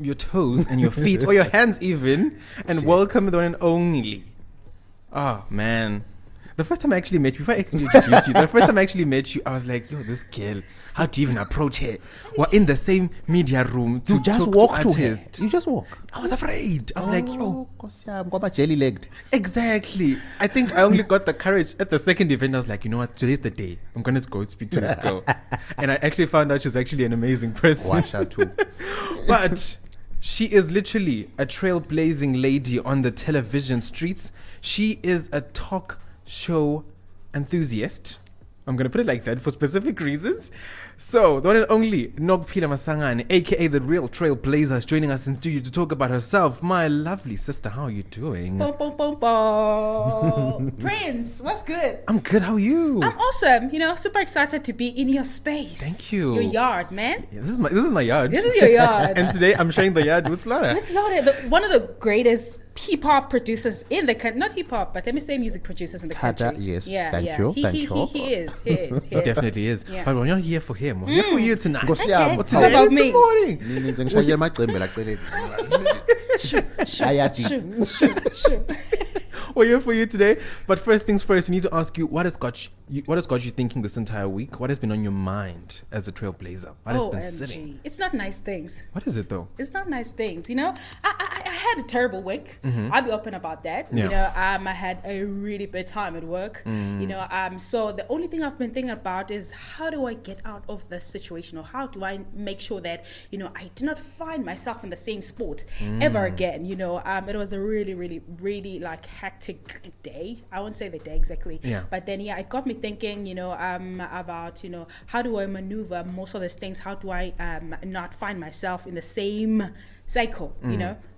your toes and your feet, or your hands even, and welcome the one and only. Oh, man. The first time I actually met you, before I actually introduced you, the first time I actually met you, I was like, yo, this girl, how do you even approach her? We're in the same media room to just talk walk to to her. artists. You just walk. I was afraid. I was like, yo. Jelly legged. Exactly. I think I only got the courage at the second event. I was like, you know what? Today's the day. I'm going to go speak to this girl. And I actually found out she's actually an amazing person. Watch out too. But she is literally a trailblazing lady on the television streets. She is a talk show enthusiast. I'm going to put it like that for specific reasons. So, the one and only Nokuphila Masangane, aka the real Trailblazer, is joining us in studio to talk about herself. My lovely sister, how are you doing? Boom, boom, boom, boom. Prince, what's good? I'm good, how are you? I'm awesome. Super excited to be in your space. Thank you. Your yard, man. Yeah, this is my yard. This is your yard. And today I'm sharing the yard with Slaughter. With Slaughter, one of the greatest hip-hop producers in the country. Not hip-hop, but let me say music producers in the country. Yes, yeah, thank yeah. you. He is. He definitely is. Yeah. But we're not here for him. We're here for you tonight. Okay. Today, Talk about me. morning. Sure. We're here for you today. But first things first, we need to ask you what has got you thinking this entire week? What has been on your mind as a trailblazer? What has been sitting? It's not nice things. What is it though? It's not nice things. I had a terrible week. I'll be open about that. Yeah. I had a really bad time at work. So the only thing I've been thinking about is how do I get out of this situation, or how do I make sure that I do not find myself in the same sport ever again. It was a really, really, really like hectic day. I won't say the day exactly. Yeah. But then it got me thinking, about how do I maneuver most of these things? How do I not find myself in the same cycle?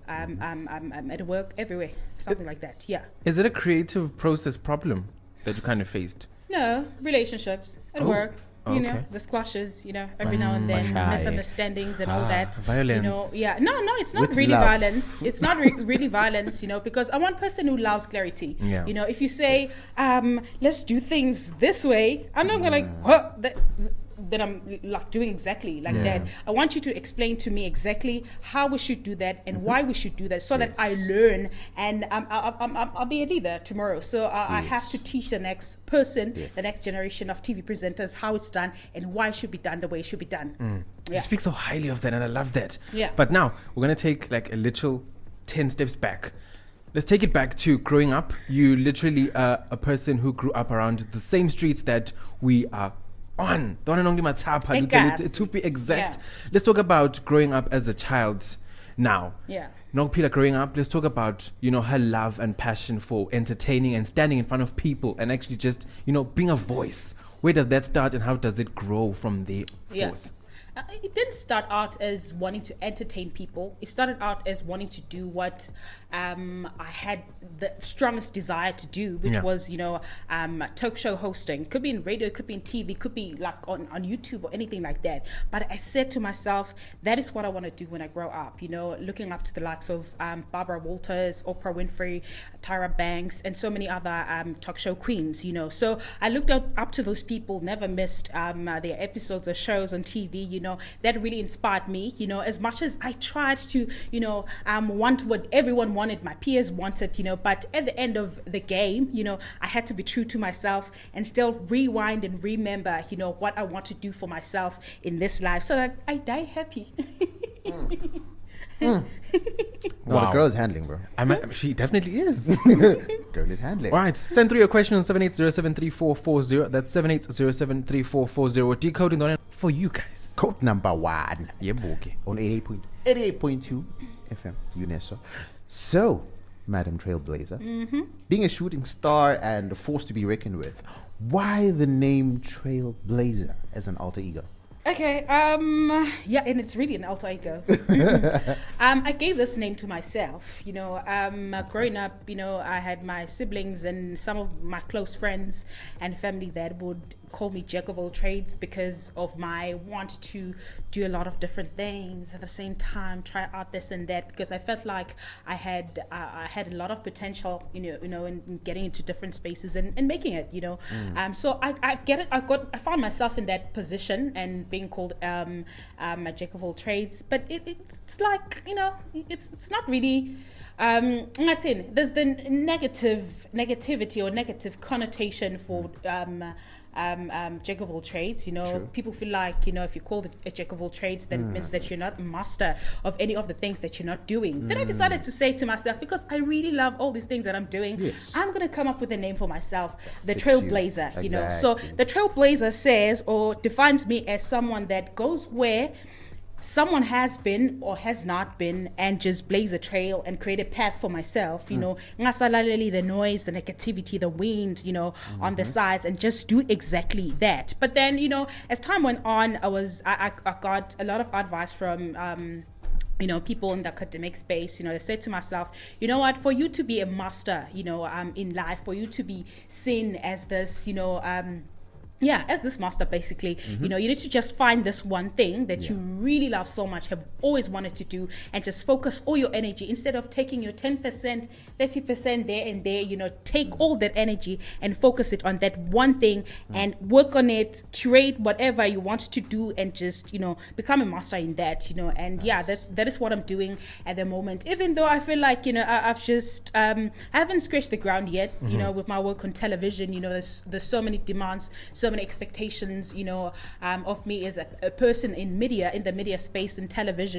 I'm at work, everywhere, something like that. Yeah. Is it a creative process problem that you kind of faced? No, relationships at work. Okay. The clashes, every now and then, misunderstandings and all that. Violence. No, it's not With really love. violence. It's not really violence, because I'm one person who loves clarity. Yeah. If you say, let's do things this way, I'm not going to that I'm like doing exactly like that. I want you to explain to me exactly how we should do that and why we should do that, so that I learn, and I'll be a leader tomorrow. So I have to teach the next person, the next generation of TV presenters, how it's done and why it should be done the way it should be done. You speak so highly of that, and I love that. Yeah. But now we're gonna take like a literal 10 steps back. Let's take it back to growing up. You literally are a person who grew up around the same streets that we are on. The one and only Matsapa, Egas. to be exact. Yeah. Let's talk about growing up as a child now. Yeah. Nokuphila growing up, let's talk about, her love and passion for entertaining and standing in front of people and actually just, being a voice. Where does that start and how does it grow from there forth? It didn't start out as wanting to entertain people. It started out as wanting to do what I had the strongest desire to do, which was, talk show hosting. Could be in radio, could be in TV, could be like on YouTube or anything like that. But I said to myself, that is what I want to do when I grow up. Looking up to the likes of Barbara Walters, Oprah Winfrey, Tyra Banks, and so many other talk show queens. So I looked up to those people, never missed their episodes or shows on TV. That really inspired me. As much as I tried to, want what everyone wanted, my peers wanted, but at the end of the game, I had to be true to myself and still rewind and remember, what I want to do for myself in this life so that I die happy. No, the girl is handling, bro. She definitely is. Girl is handling. All right, send through your question on 78073440. That's 78073440. Decoding on it for you guys. Code number 1 Yeah, okay. on 88.2 FM, UNESCO. So, Madam Trailblazer, being a shooting star and a force to be reckoned with, why the name Trailblazer as an alter ego? Okay, and it's really an alter ego. I gave this name to myself. Growing up, I had my siblings and some of my close friends and family that would call me jack of all trades because of my want to do a lot of different things at the same time, try out this and that, because I felt like I had a lot of potential, in getting into different spaces and making it, So I get it. I found myself in that position and being called a jack of all trades, but it's like, it's not really. I'm not saying there's the negativity or negative connotation for jack of all trades. True. People feel like, if you're called a jack of all trades, then it means that you're not a master of any of the things that you're not doing. Then I decided to say to myself, because I really love all these things that I'm doing, Yes. I'm going to come up with a name for myself, the Fits Trailblazer. you. So Exactly. the Trailblazer says or defines me as someone that goes where someone has been or has not been and just blaze a trail and create a path for myself, ngasalaleli the noise, the negativity, the wind, on the sides, and just do exactly that. But then, as time went on, I got a lot of advice from people in the academic space. They said to myself, you know what, for you to be a master, in life, for you to be seen as this, as this master, basically, you need to just find this one thing that you really love so much, have always wanted to do, and just focus all your energy instead of taking your 10%, 30% there and there, take all that energy and focus it on that one thing and work on it, curate whatever you want to do, and just, become a master in that, and that is what I'm doing at the moment, even though I feel like, I've just, I haven't scratched the ground yet, with my work on television. There's so many demands, so many expectations, of me as a person in the media space and television,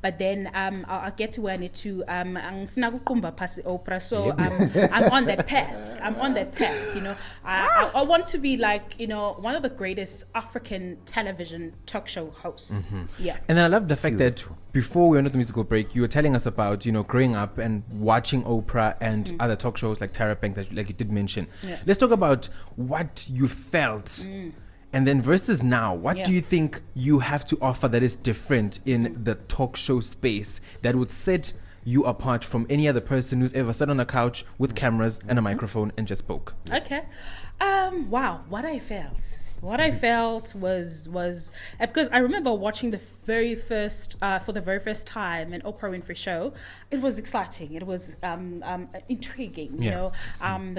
but then I'll get to where I need to angifuna ukuqumba phasi Oprah, so I'm on that path. I want to be like, one of the greatest African television talk show hosts. And then I love the fact that before we went to the musical break, you were telling us about, growing up and watching Oprah and other talk shows like Tara Bank that like you did mention. Let's talk about what you felt. And then versus now, what do you think you have to offer that is different in the talk show space that would set you apart from any other person who's ever sat on a couch with cameras and a microphone and just spoke? Okay. Wow, what I felt was because I remember watching the very first for the very first time an Oprah Winfrey show. It was exciting. It was intriguing. The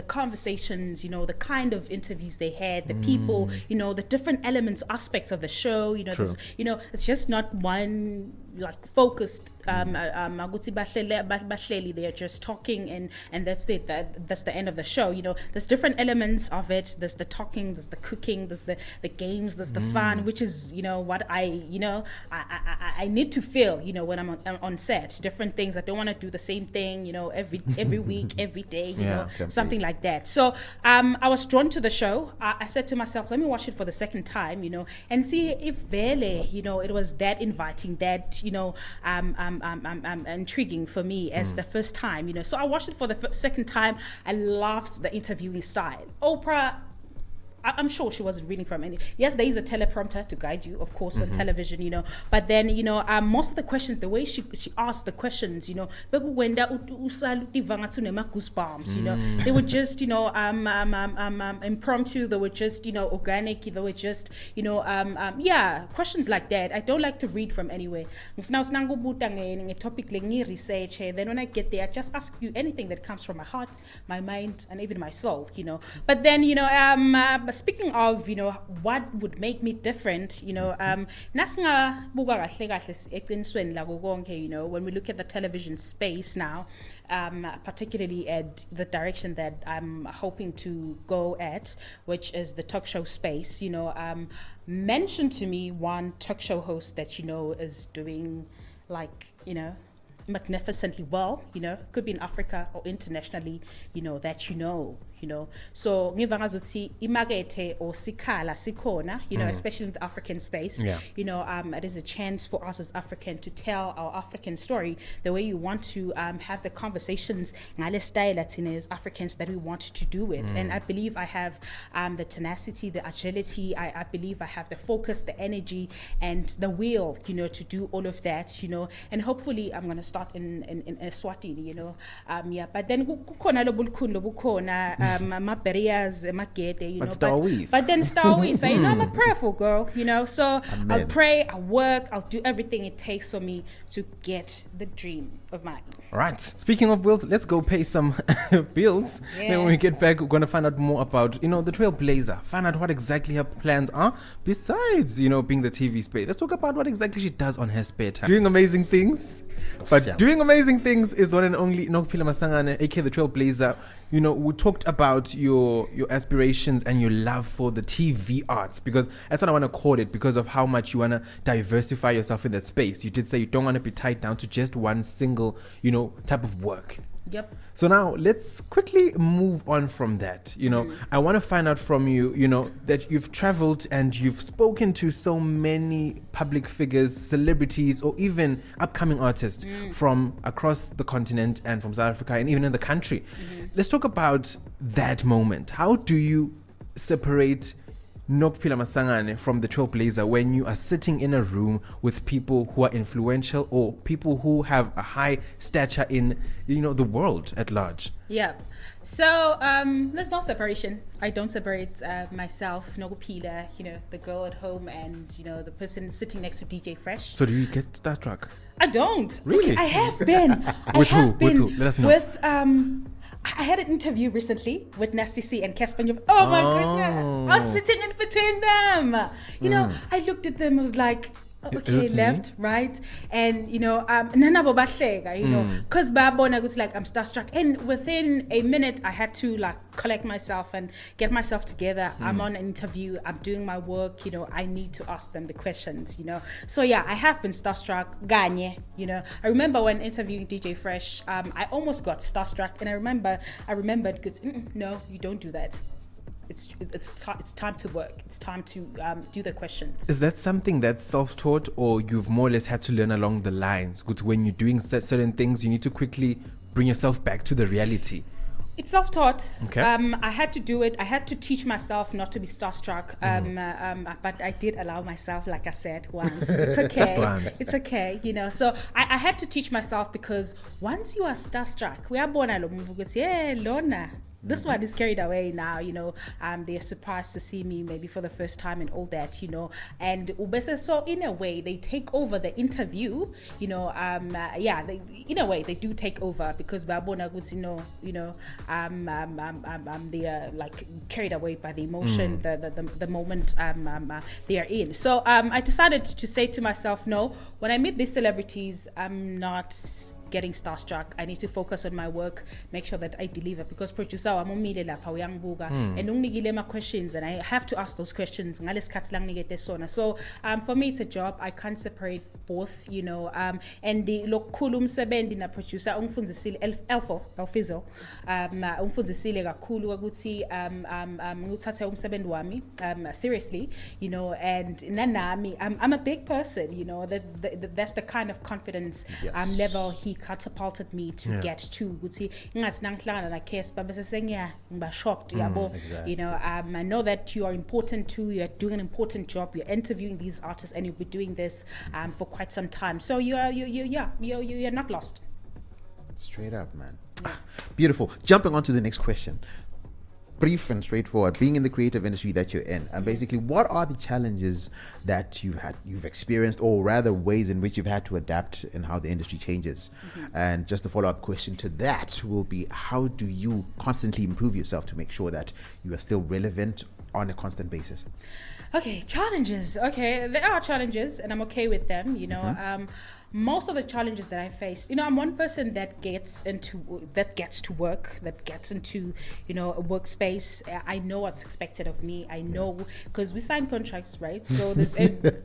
conversations. The kind of interviews they had. The people. The different elements, aspects of the show. It's just not one like focused. They are just talking and that's it. That's the end of the show. There's different elements of it. There's the talking. There's the cooking. There's the games. There's the fun, which is what I need to feel. When I'm on set, different things. I don't want to do the same thing. Every week, every day. Something like that. So I was drawn to the show. I said to myself, let me watch it for the second time. And see if really it was that inviting, that intriguing for me as the first time. So I watched it for the second time. I loved the interviewing style. Oprah, I'm sure she wasn't reading from any. Yes, there is a teleprompter to guide you, of course, on television, but then, most of the questions, the way she asked the questions, goosebumps, they were just, impromptu, they were just, organic, they were just, questions like that. I don't like to read from anywhere. Topic research, then when I get there, I just ask you anything that comes from my heart, my mind, and even my soul, But then, speaking of, what would make me different, when we look at the television space now, particularly at the direction that I'm hoping to go at, which is the talk show space, mention to me one talk show host that is doing magnificently well, could be in Africa or internationally, that so ngivanga zokuthi imakethe or sikhala sikhona, especially in the African space. It is a chance for us as African to tell our African story the way you want to have the conversations ngale style as Africans that we want to do it. And I believe I have the tenacity, the agility, I believe I have the focus, the energy, and the will, to do all of that, and hopefully I'm going to start in Eswatini, but then kukhona lobukhulu lobukhona my barriers, my gate, you But know. still always. But then still always, you know, I'm a prayerful girl, you know. So Amen. I'll pray, I'll work, I'll do everything it takes for me to get the dream of mine. All right. Speaking of bills, let's go pay some bills. Yeah. Then when we get back, we're going to find out more about, you know, the Trailblazer. Find out what exactly her plans are besides, you know, being the TV space. Let's talk about what exactly she does on her spare time. Doing amazing things. But Awesome. doing amazing things is the one and only Nokuphila Masangane, aka the Trailblazer. You know, we talked about your aspirations and your love for the TV arts, because that's what I want to call it, because of how much you want to diversify yourself in that space. You did say you don't want to be tied down to just one single, you know, type of work. Yep. So now let's quickly move on from that. You know, I want to find out from you, you know, that you've traveled and you've spoken to so many public figures, celebrities, or even upcoming artists from across the continent and from South Africa and even in the country. Let's talk about that moment. How do you separate Nokuphila Masangane from the Trailblazer when you are sitting in a room with people who are influential or people who have a high stature in, you know, the world at large? Yeah. So there's no separation. I don't separate myself, Nokuphila, you know, the girl at home, and, you know, the person sitting next to DJ Fresh. So do you get starstruck? I don't. Really? Okay, I have been. With who? With who? Let us know. With I had an interview recently with Nasty C and Casper. Oh my goodness! I was sitting in between them. You know, I looked at them. I was like, okay, this me? left, right, and you know, nanabo bahleka, you know, because babona was like, I'm starstruck, and within a minute, I had to like collect myself and get myself together. I'm on an interview. I'm doing my work. You know, I need to ask them the questions. You know, so yeah, I have been starstruck. Ganye, you know, I remember when interviewing DJ Fresh, I almost got starstruck, and I remembered because no, you don't do that. It's time to work. It's time to do the questions. Is that something that's self-taught, or you've more or less had to learn along the lines? Because when you're doing certain things, you need to quickly bring yourself back to the reality. It's self-taught. Okay. I had to do it. I had to teach myself not to be starstruck. But I did allow myself, like I said, once. It's okay. Just once. It's okay, you know. So I had to teach myself, because once you are starstruck, we are born Lona. This one is carried away now, you know. They're surprised to see me maybe for the first time and all that, you know. And so in a way, they take over the interview, you know. In a way, they do take over, because babona they are like carried away by the emotion, the moment they are in. So I decided to say to myself, no, when I meet these celebrities, I'm not getting starstruck. I need to focus on my work, make sure that I deliver, because producer wamumile lapha uyangibuka and unginikile ama questions, and I have to ask those questions ngalesikhathi la nginikete sona. So for me, it's a job. I can't separate both, you know. And the lokukhulu umsebenzi na producer ungifundisile Elfizo ungifundisile kakhulu ukuthi nguthathe umsebenzi wami seriously, you know. And nanami, I'm a big person, you know. That's the kind of confidence level he catapulted me to get to. Ukuthi ngathi nangihlangana na Casper bese sengiya ngiba shocked, yabo. You know, I know that you are important too. You're doing an important job. You're interviewing these artists, and you'll be doing this for quite some time. So you're not lost. Straight up, man. Beautiful. Jumping on to the next question. Brief and straightforward. Being in the creative industry that you're in, and basically, what are the challenges that you've experienced, or rather ways in which you've had to adapt in how the industry changes? And just a follow-up question to that will be, how do you constantly improve yourself to make sure that you are still relevant on a constant basis? Okay, challenges. Okay, there are challenges, and I'm okay with them, you know. Most of the challenges that I faced, you know, I'm one person that gets to work, that gets into, you know, a workspace. I know what's expected of me. I know, because we sign contracts, right? So there's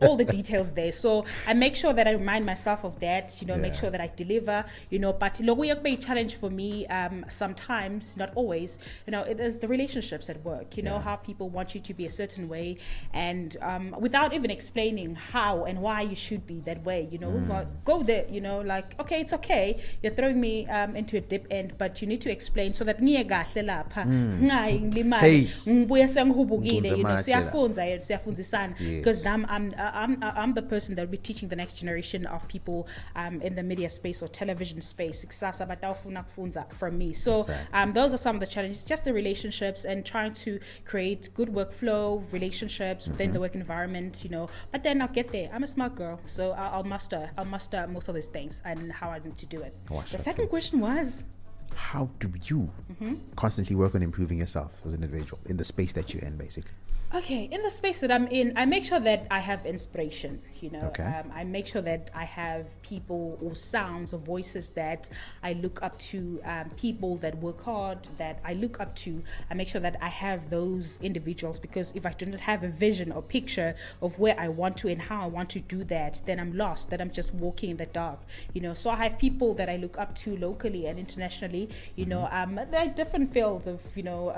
all the details there. So I make sure that I remind myself of that, you know, make sure that I deliver, you know. But it will be a challenge for me sometimes, not always, you know. It is the relationships at work, you know, how people want you to be a certain way, and without even explaining how and why you should be that way, you know. go there, you know, like, okay, it's okay, you're throwing me into a dip end, but you need to explain so that ngiye kahle lapha ngingayi ngilimale Hey. ngibuye sengihubukile, you know, Ntunze siyafundisana, Yes. because I'm the person that will be teaching the next generation of people in the media space or television space. Kusasa batawufuna kufunza from me. So Exactly. those are some of the challenges, just the relationships and trying to create good workflow, relationships within the work environment, you know. But then I'll get there. I'm a smart girl, so I'll master most of these things and how I need to do it. Wash The up, second question was, How do you constantly work on improving yourself as an individual in the space that you're in, basically? okay, in the space that I'm in, I make sure that I have inspiration, you know. Okay. I make sure that I have people or sounds or voices that I look up to, people that work hard, that I look up to. I make sure that I have those individuals, because if I do not have a vision or picture of where I want to and how I want to do that, then I'm lost, that I'm just walking in the dark, you know. So I have people that I look up to locally and internationally, you know. There are different fields of, you know,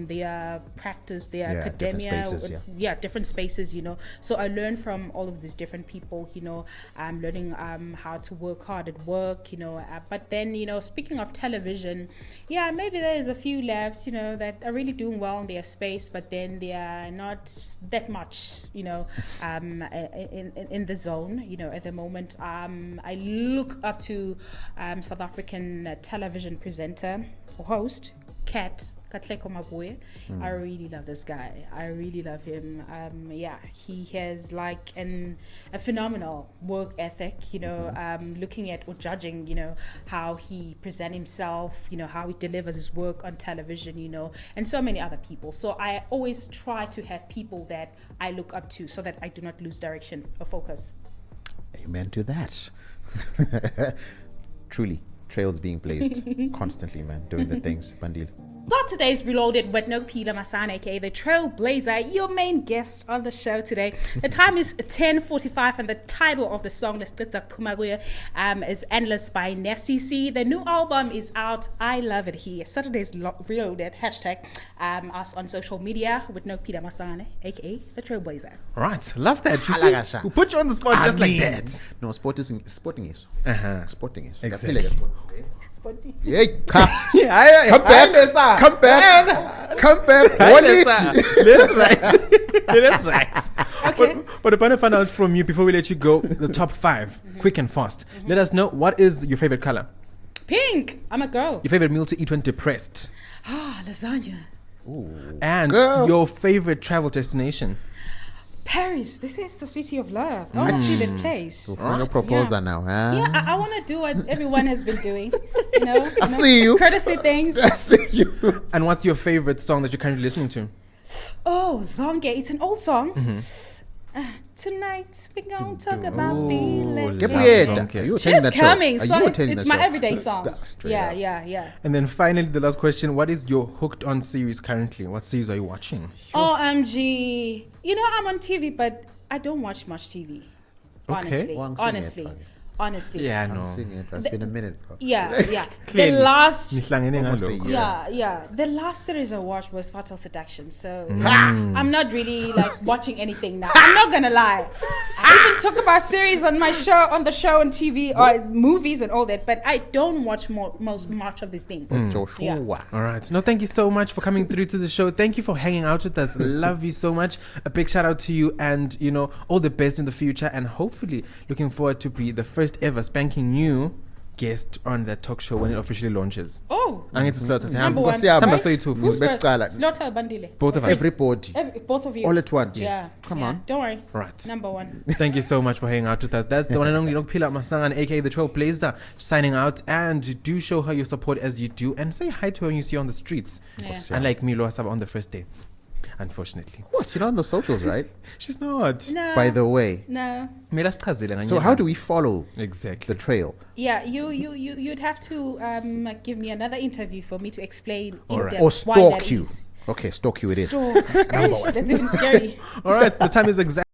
their practice, their Yeah, different academia, spaces, yeah. different spaces, you know. So I learn from all of these different people, you know. I'm learning how to work hard at work, you know. But then, you know, speaking of television, yeah, maybe there's a few left, you know, that are really doing well in their space, but then they are not that much, you know, in the zone, you know, at the moment. I look up to South African television presenter or host, Katleko Mabuye. I really love this guy. I really love him. Yeah, he has like a phenomenal work ethic, you know, looking at or judging, you know, how he presents himself, you know, how he delivers his work on television, you know, and so many other people. So I always try to have people that I look up to so that I do not lose direction or focus. Amen to that. Truly, trails being blazed constantly, man, doing the things. Bandil. So today's Reloaded with Nokuphila Masangane, aka the Trailblazer, your main guest on the show today. The time is 10:45 and the title of the song, is Endless by Nasty C. The new album is out. I love it here. Saturday's Reloaded, hashtag us on social media with Nokuphila Masangane, aka the Trailblazer. Right, love that. You Halagasha. see, we put you on the spot just like that. No, sporting is. Sporting is. Exactly. Yeah, come back. Come back. That's right. That's right. Okay. But I want to find out from you before we let you go the top 5, quick and fast. Let us know, what is your favorite color? Pink. I'm a girl. Your favorite meal to eat when depressed? Lasagna. And Girl. your favorite travel destination? Paris. This is the city of love. I want to see that place. Final proposal now, huh? Yeah, I want to do what everyone has been doing. You know, I see you. Courtesy things. I see you. And what's your favorite song that you're currently listening to? Oh, Zonke. It's an old song. Tonight we're gonna talk about feeling. Love Yeah, Zonke. you attending She's that show? coming, Are so you attending it's that my show? everyday song. Straight Yeah, up. yeah. And then finally, the last question, what is your hooked on series currently? What series are you watching? OMG. You know, I'm on TV, but I don't watch much TV. Okay. Honestly. Honestly. Yeah, I I'm know. seeing it. It's been a minute, bro. Yeah. The Clearly. last Nihlangene Almost a ngalokho. year. Yeah. The last series I watched was Fatal Seduction. So I'm not really like watching anything now. I'm not gonna lie. I even talk about series on my show, on the show, on TV, or movies and all that. But I don't watch much of these things. Joshua. Yeah. All right. No, thank you so much for coming through to the show. Thank you for hanging out with us. Love you so much. A big shout out to you, and you know, all the best in the future. And hopefully, looking forward to be the first ever spanking new guest on that talk show when it officially launches. Oh. Angithi Slaughter. Number one. Nkosi yami. Samba Sorry? soyithu. Who's Uzbek first? Cala. Slaughter Bandile. Both of us. Everybody. Both of you. All at once. Yeah. Come yeah. on. Don't worry. Right. Number one. Thank you so much for hanging out with us. That's the one and only Nokuphila Masangane, aka the Trailblazer, signing out. And do show her your support as you do, and say hi to her when you see her on the streets. Yeah. Unlike me, Loa Saba, on the first day. Unfortunately. What? You're not on the socials, right? She's not. No. By the way. No. So how do we follow exactly the trail? Yeah, you'd have to give me another interview for me to explain All in right. depth Or why that stalk you. is. Okay, stalk you it is. Stalk. That's even scary. All right, the time is exactly